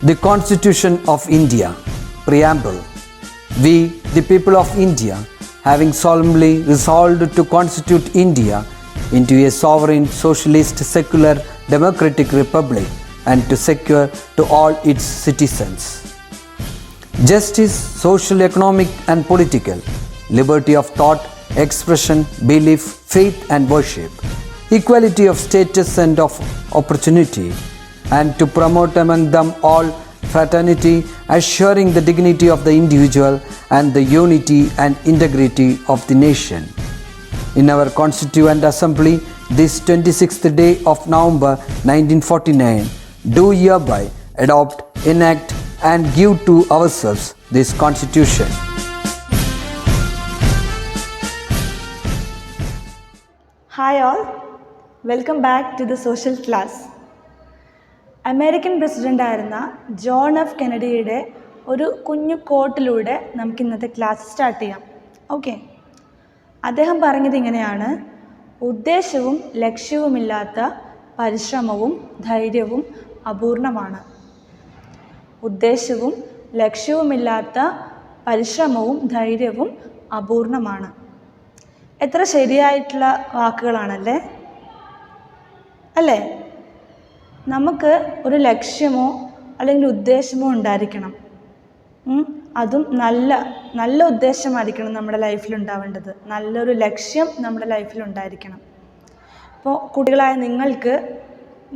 The Constitution of India, Preamble. We, the people of India, having solemnly resolved to constitute India into a sovereign, socialist, secular, democratic republic and to secure to all its citizens justice, social, economic and political, liberty of thought, expression, belief, faith and worship, equality of status and of opportunity, and to promote among them all fraternity, assuring the dignity of the individual and the unity and integrity of the nation. In our Constituent Assembly, this 26th day of November 1949, do hereby adopt, enact and give to ourselves this Constitution. Hi all, welcome back to the social class. American president ആയിരുന്ന John F കെനഡിയുടെ ഒരു കുഞ്ഞു കോട്ടിലൂടെ നമുക്ക് ഇന്നത്തെ class start ചെയ്യാം. Okay, അദ്ദേഹം പറഞ്ഞത് ഇങ്ങനെയാണ്: ഉദ്ദേശവും ലക്ഷ്യവുമില്ലാത്ത പരിശ്രമവും ധൈര്യവും അപൂർണമാണ്. ഉദ്ദേശവും ലക്ഷ്യവുമില്ലാത്ത പരിശ്രമവും ധൈര്യവും അപൂർണമാണ്. എത്ര ശരിയായിട്ടുള്ള വാക്കുകളാണല്ലേ, അല്ലേ? നമുക്ക് ഒരു ലക്ഷ്യമോ അല്ലെങ്കിൽ ഉദ്ദേശമോ ഉണ്ടായിരിക്കണം. അതും നല്ല ഉദ്ദേശമായിരിക്കണം നമ്മുടെ ലൈഫിൽ ഉണ്ടാവേണ്ടത്. നല്ലൊരു ലക്ഷ്യം നമ്മുടെ ലൈഫിൽ ഉണ്ടായിരിക്കണം. അപ്പോൾ കുട്ടികളായ നിങ്ങൾക്ക്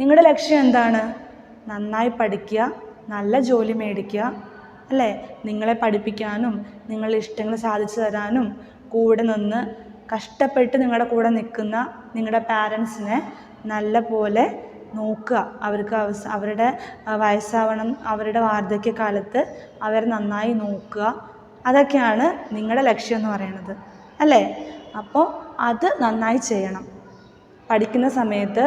നിങ്ങളുടെ ലക്ഷ്യം എന്താണ്? നന്നായി പഠിക്കുക, നല്ല ജോലി മേടിക്കുക, അല്ലേ? നിങ്ങളെ പഠിപ്പിക്കാനും നിങ്ങളുടെ ഇഷ്ടങ്ങൾ സാധിച്ചു തരാനും കൂടെ നിന്ന് കഷ്ടപ്പെട്ട് നിങ്ങളുടെ കൂടെ നിൽക്കുന്ന നിങ്ങളുടെ പാരൻസിനെ നല്ല പോലെ നോക്കുക. അവർക്ക് അവരുടെ വയസ്സാവണം, അവരുടെ വാർദ്ധക്യകാലത്ത് അവരെ നന്നായി നോക്കുക. അതൊക്കെയാണ് നിങ്ങളുടെ ലക്ഷ്യം എന്ന് പറയുന്നത്, അല്ലേ? അപ്പോൾ അത് നന്നായി ചെയ്യണം. പഠിക്കുന്ന സമയത്ത്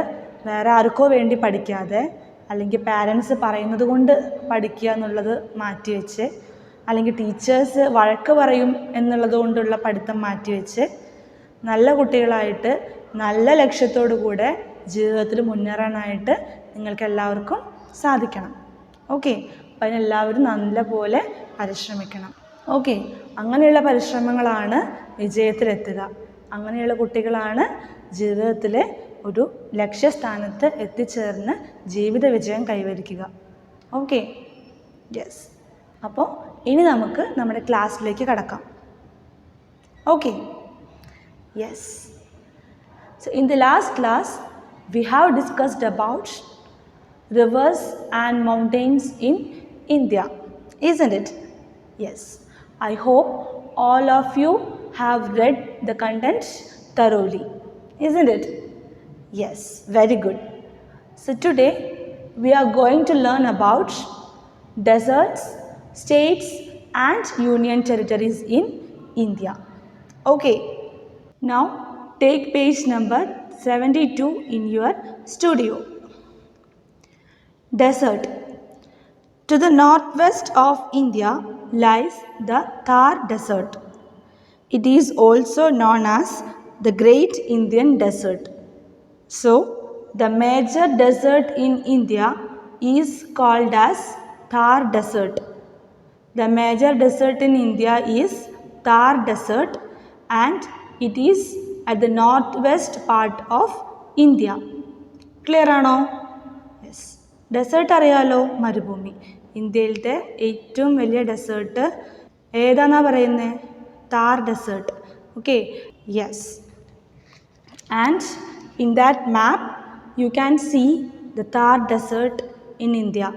വേറെ ആർക്കോ വേണ്ടി പഠിക്കാതെ, അല്ലെങ്കിൽ പാരൻസ് പറയുന്നത് കൊണ്ട് പഠിക്കുക എന്നുള്ളത് മാറ്റിവെച്ച്, അല്ലെങ്കിൽ ടീച്ചേഴ്സ് വഴക്ക് പറയും എന്നുള്ളത് കൊണ്ടുള്ള പഠിത്തം മാറ്റിവെച്ച് നല്ല കുട്ടികളായിട്ട് നല്ല ലക്ഷ്യത്തോടു കൂടെ ജീവിതത്തിൽ മുന്നേറാനായിട്ട് നിങ്ങൾക്ക് എല്ലാവർക്കും സാധിക്കണം. ഓക്കെ, അപ്പം അതിനെല്ലാവരും നല്ല പോലെ പരിശ്രമിക്കണം. ഓക്കെ, അങ്ങനെയുള്ള പരിശ്രമങ്ങളാണ് വിജയത്തിലെത്തുക. അങ്ങനെയുള്ള കുട്ടികളാണ് ജീവിതത്തിലെ ഒരു ലക്ഷ്യസ്ഥാനത്ത് എത്തിച്ചേർന്ന് ജീവിത വിജയം കൈവരിക്കുക. Okay, yes. അപ്പോൾ ഇനി നമുക്ക് നമ്മുടെ ക്ലാസ്സിലേക്ക് കടക്കാം. Okay, yes. So in the last class, we have discussed about rivers and mountains in India, isn't it? Yes. I hope all of you have read the contents thoroughly, isn't it? Yes, very good. So today we are going to learn about deserts, states and union territories in India. Okay, now take page number 72 in your studio. Desert. To the northwest of India lies the Thar Desert. It is also known as the Great Indian Desert. So, the major desert in India is called as Thar Desert. The major desert in India is Thar Desert and it is at the northwest part of India. Clear ആണോ? Yes. Desert അറിയാലോ, മരുഭൂമി. ഇന്ത്യയിലത്തെ ഏറ്റവും വലിയ desert ഏതാണെന്നാണ് പറയുന്നത്? Thar desert. Okay, yes. And in that map you can see the Thar desert in India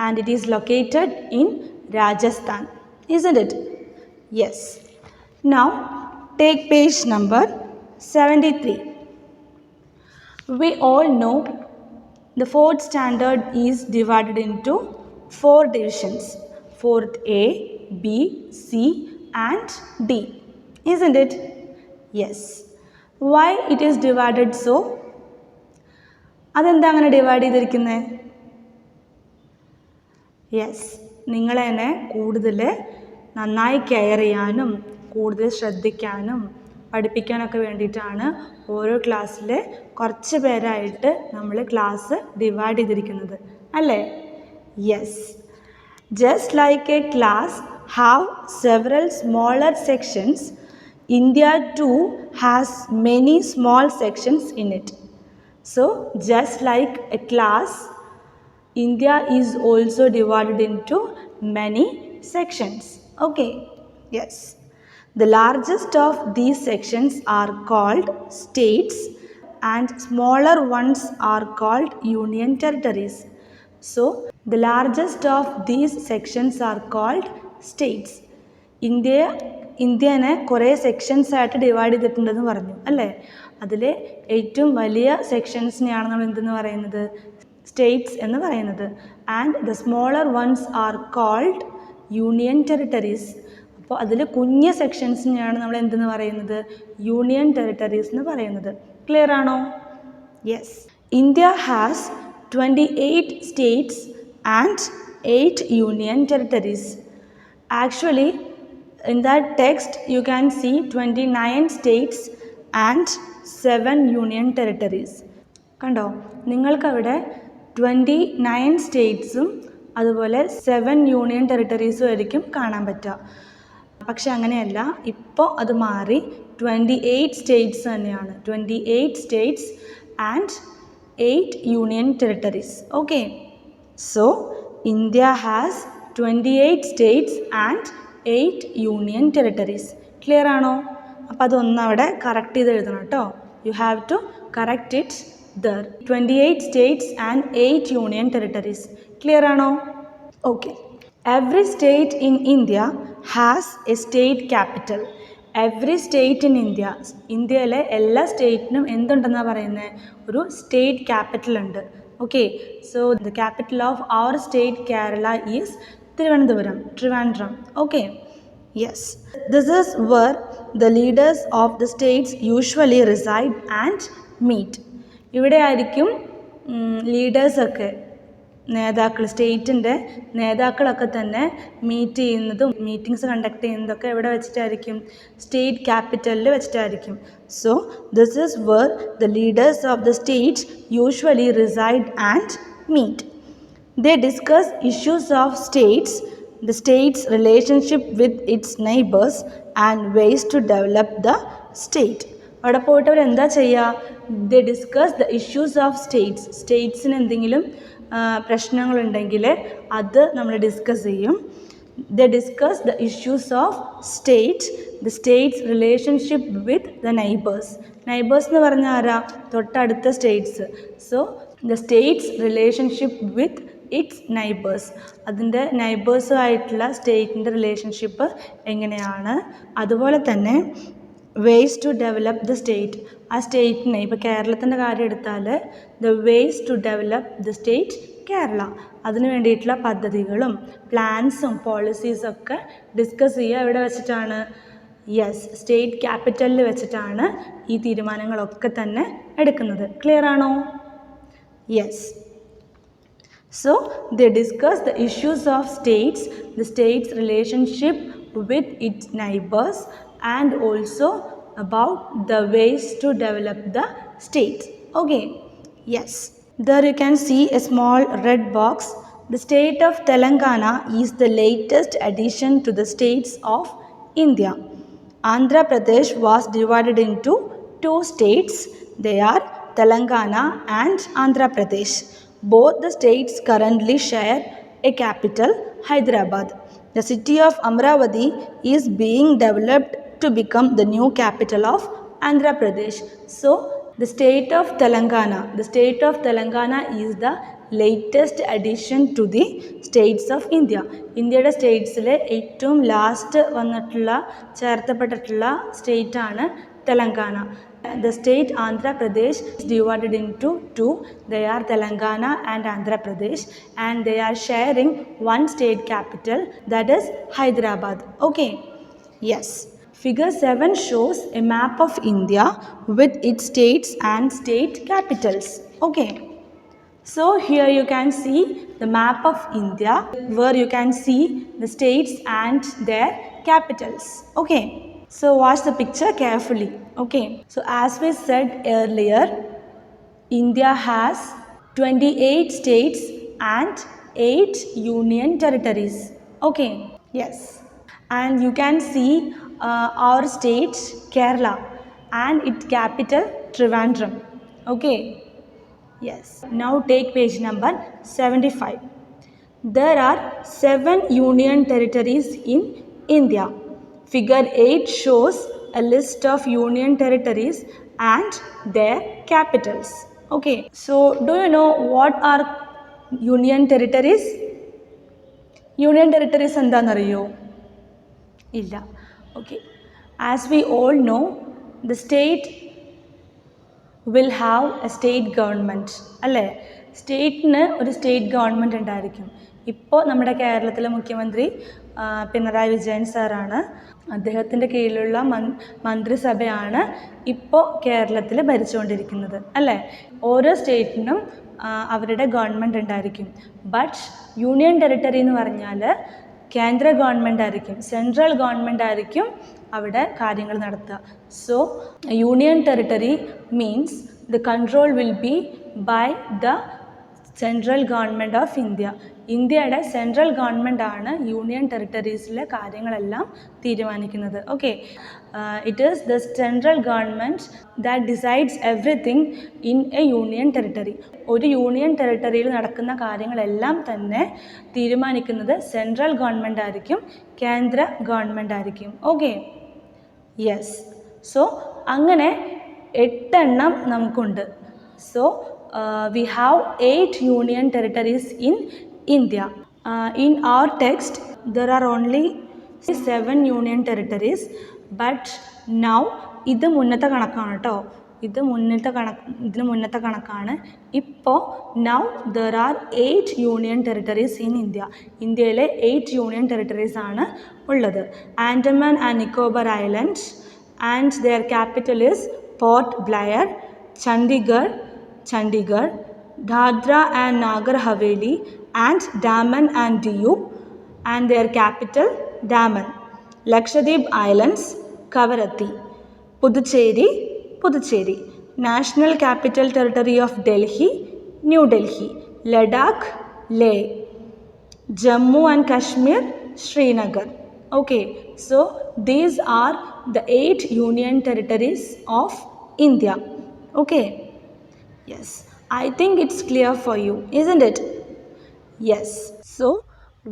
and it is located in Rajasthan, isn't it? Yes. Now take page number 73. We all know the fourth standard is divided into 4 divisions: 4th A, B, C and D, isn't it? Yes. Why it is divided so? അതെന്താ അങ്ങനെ divide ചെയ്തിരിക്കുന്നത്? Yes, നിങ്ങളെന്നെ കൂടുതൽ നന്നായി care ചെയ്യാനും കൂടുതൽ ശ്രദ്ധിക്കാനും പഠിപ്പിക്കാനൊക്കെ വേണ്ടിയിട്ടാണ് ഓരോ ക്ലാസ്സിൽ കുറച്ച് പേരായിട്ട് നമ്മൾ ക്ലാസ് ഡിവൈഡ് ചെയ്തിരിക്കുന്നത്, അല്ലേ? Yes. Just like a class have several smaller sections, India too has many small sections in it. So, just like a class, India is also divided into many sections. Okay, yes. The largest of these sections are called states and smaller ones are called union territories. So, the largest of these sections are called states. ഇന്ത്യനെ കുറേ sections ആയിട്ട് divide ചെയ്തിട്ടുണ്ടെന്ന് പറഞ്ഞു അല്ലേ. അതിൽ ഏറ്റവും വലിയ സെക്ഷൻസിനെയാണ് നമ്മൾ എന്തെന്ന് പറയുന്നത്, സ്റ്റേറ്റ്സ് എന്ന് പറയുന്നത്. And the smaller ones are called union territories. അപ്പോൾ അതിൽ കുഞ്ഞ സെക്ഷൻസിനെയാണ് നമ്മൾ എന്തെന്ന് പറയുന്നത്, യൂണിയൻ ടെറിട്ടറീസ് എന്ന് പറയുന്നത്. ക്ലിയർ ആണോ? Yes. India has 28 states and 8 union territories. Actually, in that text you can see 29 states and 7 union territories. കണ്ടോ, നിങ്ങൾക്കവിടെ 29 സ്റ്റേറ്റ്സും അതുപോലെ 7 യൂണിയൻ ടെറിട്ടറീസും ആയിരിക്കും കാണാൻ പറ്റുക. പക്ഷെ അങ്ങനെയല്ല, ഇപ്പോൾ അത് മാറി 28 സ്റ്റേറ്റ്സ് തന്നെയാണ്. 28 States and 8 union territories. Okay, so India has 28 states and 8 union territories. Clear ആണോ? അപ്പോൾ അതൊന്നവിടെ കറക്റ്റ് ചെയ്ത് എഴുതണം കേട്ടോ. You have to correct it there. 28 states and 8 union territories. Clear ആണോ? Okay. Every state in India has a state capital. Every state in India, ഇന്ത്യയിലെ എല്ലാ സ്റ്റേറ്റിനും എന്തുണ്ടെന്നാണ് പറയുന്നത്, ഒരു സ്റ്റേറ്റ് ക്യാപിറ്റൽ ഉണ്ട്. Okay, so the capital of our state Kerala is Thiruvananthapuram, Trivandrum. Okay, yes. This is where the leaders of the states usually reside and meet. ഇവിടെ ആയിരിക്കും ലീഡേഴ്സൊക്കെ, നേതാക്കൾ, സ്റ്റേറ്റിൻ്റെ നേതാക്കളൊക്കെ തന്നെ മീറ്റ് ചെയ്യുന്നതും മീറ്റിങ്സ് കണ്ടക്ട് ചെയ്യുന്നതൊക്കെ എവിടെ വെച്ചിട്ടായിരിക്കും, സ്റ്റേറ്റ് ക്യാപിറ്റലിൽ വെച്ചിട്ടായിരിക്കും. So this is where the leaders of the states usually reside and meet. They discuss issues of states, the States relationship with its neighbours and ways to develop the state. അവിടെ പോയിട്ട് അവർ എന്താ ചെയ്യുക, they discuss the issues of states. സ്റ്റേറ്റ്സിന് എന്തെങ്കിലും പ്രശ്നങ്ങളുണ്ടെങ്കിൽ അത് നമ്മൾ ഡിസ്കസ് ചെയ്യും. The discuss the issues of state, the States relationship with the neighbours. Neighbours എന്ന് പറഞ്ഞാൽ ആരാ, തൊട്ടടുത്ത States. So the States relationship with its neighbours, അതിൻ്റെ നൈബേഴ്സുമായിട്ടുള്ള സ്റ്റേറ്റിൻ്റെ റിലേഷൻഷിപ്പ് എങ്ങനെയാണ്. അതുപോലെ തന്നെ ways to develop the state, ആ സ്റ്റേറ്റിനെ, ഇപ്പോൾ കേരളത്തിൻ്റെ കാര്യം എടുത്താൽ the ways to develop the state Kerala, അതിന് വേണ്ടിയിട്ടുള്ള പദ്ധതികളും പ്ലാൻസും പോളിസീസൊക്കെ ഡിസ്കസ് ചെയ്യുക എവിടെ വെച്ചിട്ടാണ്, യെസ്, സ്റ്റേറ്റ് ക്യാപിറ്റലിൽ വെച്ചിട്ടാണ് ഈ തീരുമാനങ്ങളൊക്കെ തന്നെ എടുക്കുന്നത്. ക്ലിയർ ആണോ? Yes. So they discuss the issues of states, the state's relationship with its neighbors, and also about the ways to develop the state. Okay, yes. There you can see a small red box. The state of Telangana is the latest addition to the states of India. Andhra Pradesh was divided into 2 states. They are Telangana and Andhra Pradesh. Both the states currently share a capital, Hyderabad. The city of Amravati is being developed to become the new capital of Andhra Pradesh. So, the state of Telangana is the latest addition to the states of India. ഇന്ത്യയുടെ സ്റ്റേറ്റ്സിലെ ഏറ്റവും last വന്നിട്ടുള്ള ചേർത്തപ്പെട്ടിട്ടുള്ള സ്റ്റേറ്റാണ് Telangana. The state Andhra Pradesh is divided into 2. They are Telangana and Andhra Pradesh, and they are sharing one state capital, that is Hyderabad. Okay, yes. Figure 7 shows a map of India with its states and state capitals. Okay, so here you can see the map of India where you can see the states and their capitals. Okay, so watch the picture carefully. Okay, so as we said earlier, India has 28 states and 8 union territories. Okay, yes. And you can see our state Kerala and its capital Trivandrum. Okay, yes. Now take page number 75. There are 7 union territories in India. Figure 8 shows a list of union territories and their capitals. Okay, so do you know what are union territories? Union territories എന്താണെന്നറിയോ? ഇല്ല. Okay, as we all know, the state will have a state government, അല്ലേ? സ്റ്റേറ്റിന് ഒരു state government ഉണ്ടായിരിക്കും. ഇപ്പോൾ നമ്മുടെ കേരളത്തിലെ മുഖ്യമന്ത്രി പിണറായി വിജയൻ സാറാണ്. അദ്ദേഹത്തിൻ്റെ കീഴിലുള്ള മന്ത്രിസഭയാണ് ഇപ്പോൾ കേരളത്തിൽ ഭരിച്ചുകൊണ്ടിരിക്കുന്നത്, അല്ലേ? ഓരോ സ്റ്റേറ്റിനും അവരുടെ ഗവൺമെൻറ് ഉണ്ടായിരിക്കും. ബട്ട് യൂണിയൻ ടെറിട്ടറി എന്ന് പറഞ്ഞാൽ കേന്ദ്ര ഗവൺമെൻറ് ആയിരിക്കും, സെൻട്രൽ ഗവൺമെൻറ് ആയിരിക്കും അവിടെ കാര്യങ്ങൾ നടത്തുക. So union territory means the control will be by the central government of India. ഇന്ത്യയുടെ സെൻട്രൽ ഗവൺമെൻറ് ആണ് യൂണിയൻ ടെറിട്ടറീസിലെ കാര്യങ്ങളെല്ലാം തീരുമാനിക്കുന്നത്. Okay, it is the central government that decides everything in a union territory. ഒരു യൂണിയൻ ടെറിട്ടറിയിൽ നടക്കുന്ന കാര്യങ്ങളെല്ലാം തന്നെ തീരുമാനിക്കുന്നത് സെൻട്രൽ ഗവൺമെൻറ് ആയിരിക്കും, കേന്ദ്ര ഗവൺമെൻറ് ആയിരിക്കും. Okay, yes. സോ അങ്ങനെ 8 എണ്ണം നമുക്കുണ്ട്. So we have 8 union territories in India. In our text there are only 7 union territories, but now ഇത് മുന്നത്തെ കണക്കാണ് കേട്ടോ. ഇതിന് മുന്നത്തെ കണക്കാണ്. ഇപ്പോൾ now there are 8 union territories in India. ഇന്ത്യയിലെ 8 union territories ആണ് ഉള്ളത്. Andaman and Nicobar Islands and their capital is Port Blair, Chandigarh, Dadra and Nagar Haveli and Daman and Diu and their capital Daman. Lakshadweep Islands, Kavaratti. Puducherry. National Capital Territory of Delhi, New Delhi. Ladakh, Leh. Jammu and Kashmir, Srinagar. Okay, so these are the 8 union territories of India. Okay. Yes, I think it's clear for you, isn't it? Yes. So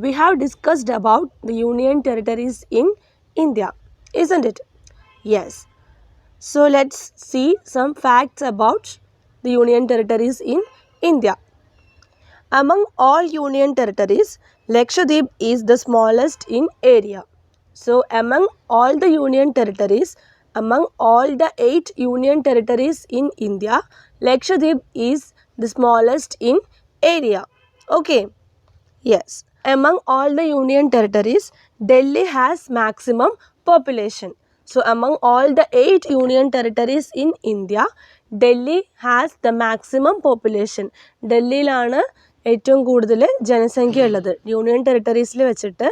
we have discussed about the union territories in India, isn't it? Yes. So let's see some facts about the union territories in India. Among all union territories, Lakshadweep is the smallest in area. So among all the union territories, among all the 8 union territories in India, Lakshadweep is the smallest in area. Okay, yes. Among all the union territories, Delhi has maximum population. So among all the 8 union territories in India, Delhi has the maximum population. ഡൽഹിയിലാണ് ഏറ്റവും കൂടുതൽ ജനസംഖ്യ ഉള്ളത്. Union ടെറിട്ടറീസിൽ വെച്ചിട്ട്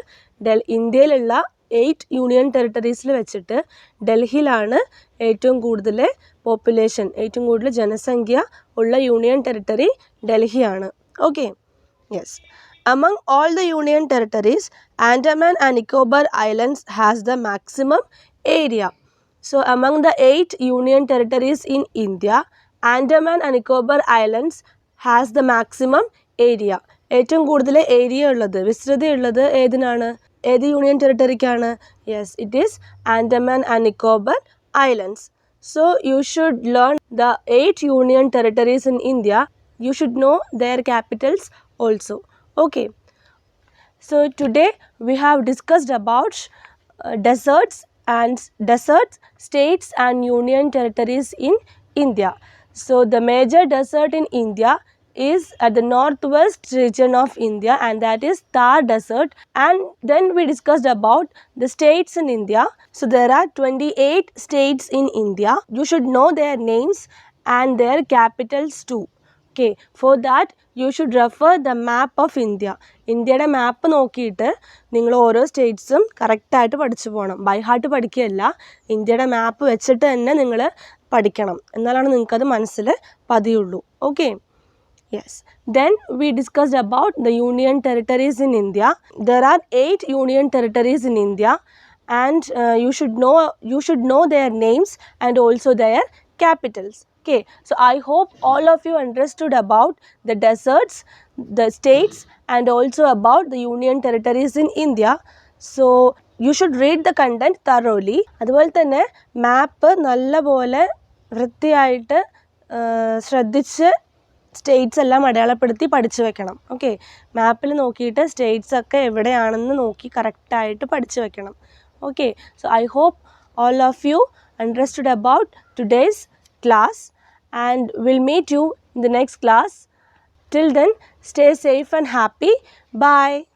ഇന്ത്യയിലുള്ള 8 union ടെറിട്ടറീസിൽ വെച്ചിട്ട് ഡൽഹിയിലാണ് ഏറ്റവും കൂടുതൽ പോപ്പുലേഷൻ, ഏറ്റവും കൂടുതൽ ജനസംഖ്യ ഉള്ള യൂണിയൻ ടെറിട്ടറി ഡൽഹിയാണ്. Okay, yes. Among all the union territories, Andaman and Nicobar Islands has the maximum area. So among the 8 union territories in India, Andaman and Nicobar Islands has the maximum area. ഏറ്റവും കൂടുതൽ area ഉള്ളത്, വിസ്തൃതി ഉള്ളത് ഏതിനാണ്? ഏത് union ടെറിട്ടറിക്കാണ്? Yes, it is Andaman and Nicobar Islands. So you should learn the 8 union territories in India. You should know their capitals also. Okay. So today we have discussed about deserts, states and union territories in India. So the major desert in India is at the northwest region of India, and that is Thar Desert. And then we discussed about the states in India. So there are 28 states in India. You should know their names and their capitals too. Okay, for that you should refer the map of India. ഇന്ത്യയുടെ മാപ്പ് നോക്കിയിട്ട് നിങ്ങൾ ഓരോ സ്റ്റേറ്റ്സും കറക്റ്റായിട്ട് പഠിച്ചു പോകണം. By heart പഠിക്കുകയല്ല, ഇന്ത്യയുടെ മാപ്പ് വെച്ചിട്ട് തന്നെ നിങ്ങൾ പഠിക്കണം. എന്നാലാണ് നിങ്ങൾക്കത് മനസ്സിൽ പതിയുള്ളൂ. Okay, Yes. Then we discussed about the union territories in India. There are 8 union territories in India, and you should know their names and also their capitals. Okay. So I hope all of you understood about the deserts, the states, and also about the union territories in India. So you should read the content thoroughly. അതുപോലെ തന്നെ മാപ്പ് നല്ലപോലെ വൃത്തിയായിട്ട് ശ്രദ്ധിച്ച് States എല്ലാം അടയാളപ്പെടുത്തി പഠിച്ചു വെക്കണം. Okay, മാപ്പിൽ നോക്കിയിട്ട് സ്റ്റേറ്റ്സ് ഒക്കെ എവിടെയാണെന്ന് നോക്കി കറക്റ്റായിട്ട് പഠിച്ചു വെക്കണം. Okay, so I hope all of you understood about today's class, and we'll meet you in the next class. Till then, stay safe and happy. Bye.